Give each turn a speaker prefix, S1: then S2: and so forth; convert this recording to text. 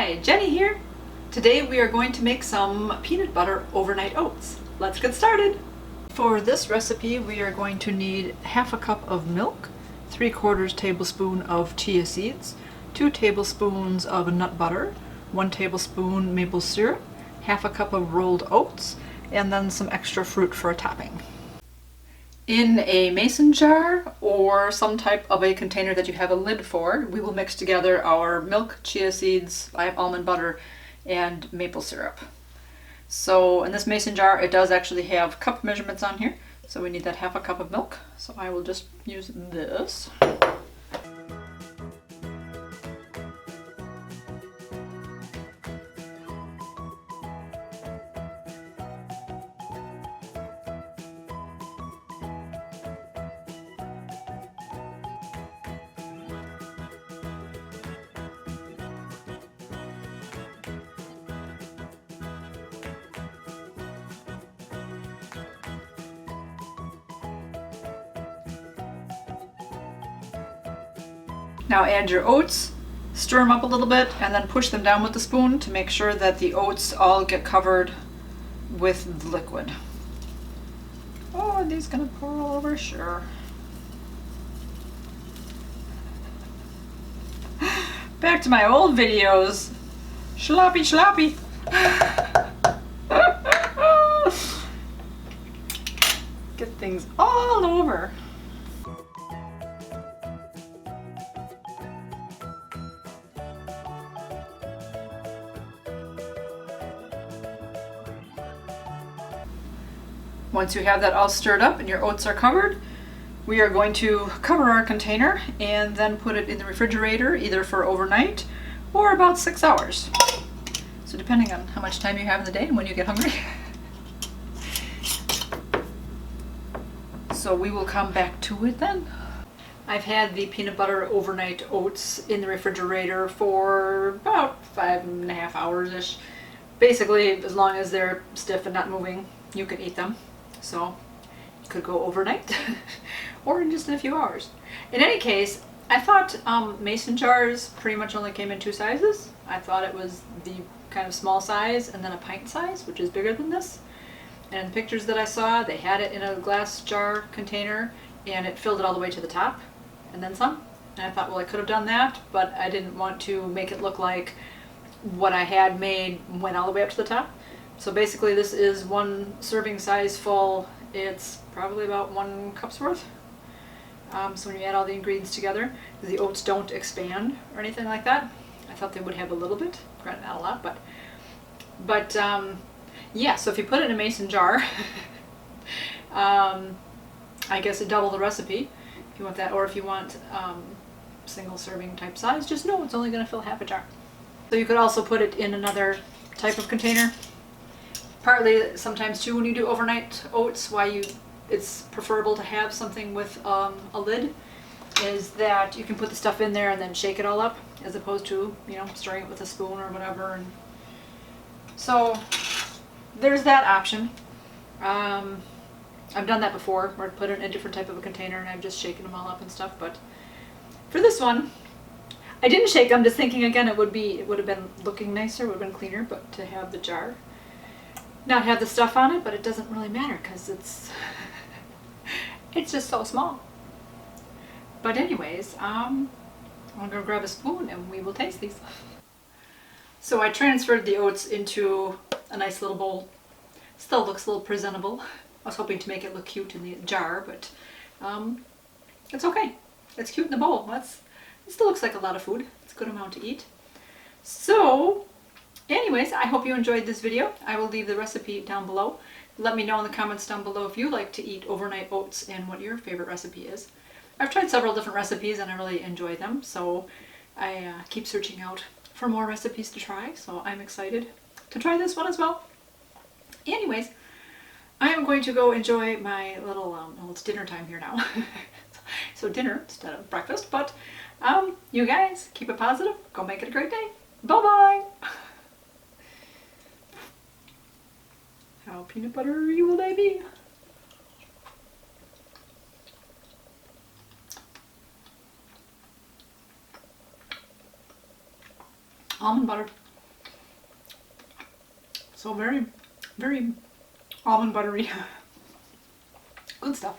S1: Hi, Jenny here. Today we are going to make some peanut butter overnight oats. Let's get started. For this recipe we are going to need half a cup of milk, 3/4 tablespoon of chia seeds, 2 tablespoons of nut butter, 1 tablespoon maple syrup, half a cup of rolled oats, and then some extra fruit for a topping. In a mason jar or some type of a container that you have a lid for, we will mix together our milk, chia seeds, I have almond butter, and maple syrup. So in this mason jar, it does actually have cup measurements on here, so we need that half a cup of milk. So I will just use this. Now add your oats, stir them up a little bit, and then push them down with the spoon to make sure that the oats all get covered with the liquid. Oh, are these gonna pour all over? Sure. Back to my old videos. Sloppy, sloppy. Get things all over. Once you have that all stirred up and your oats are covered, we are going to cover our container and then put it in the refrigerator either for overnight or about 6 hours. So depending on how much time you have in the day and when you get hungry. So we will come back to it then. I've had the peanut butter overnight oats in the refrigerator for about 5.5 hours-ish. Basically, as long as they're stiff and not moving, you can eat them. So it could go overnight or in just a few hours. In any case, I thought mason jars pretty much only came in 2 sizes. I thought it was the kind of small size and then a pint size, which is bigger than this. And in the pictures that I saw, they had it in a glass jar container and it filled it all the way to the top and then some. And I thought, well, I could have done that, but I didn't want to make it look like what I had made went all the way up to the top. So basically this is 1 serving size full. It's probably about 1 cup's worth. So when you add all the ingredients together, the oats don't expand or anything like that. I thought they would have a little bit, granted not a lot, but yeah, so if you put it in a mason jar, I guess it double the recipe if you want that, or if you want single serving type size, just know it's only going to fill half a jar. So you could also put it in another type of container. Partly, sometimes too, when you do overnight oats, why it's preferable to have something with a lid is that you can put the stuff in there and then shake it all up, as opposed to, you know, stirring it with a spoon or whatever. And so there's that option. I've done that before, where I put it in a different type of a container and I've just shaken them all up and stuff. But for this one, I didn't shake them, just thinking again it would have been looking nicer, would have been cleaner, but to have the jar not have the stuff on it, but it doesn't really matter because it's just so small. But anyways, I'm gonna grab a spoon and we will taste these. So I transferred the oats into a nice little bowl. Still looks a little presentable. I was hoping to make it look cute in the jar, but it's okay. It's cute in the bowl. It still looks like a lot of food. It's a good amount to eat. So anyways, I hope you enjoyed this video. I will leave the recipe down below. Let me know in the comments down below if you like to eat overnight oats and what your favorite recipe is. I've tried several different recipes and I really enjoy them, so I keep searching out for more recipes to try, so I'm excited to try this one as well. Anyways, I am going to go enjoy my little, well, it's dinner time here now. So dinner instead of breakfast, but you guys keep it positive, go make it a great day. Bye-bye! How peanut buttery will they be? Almond butter. So very, very almond buttery. Good stuff.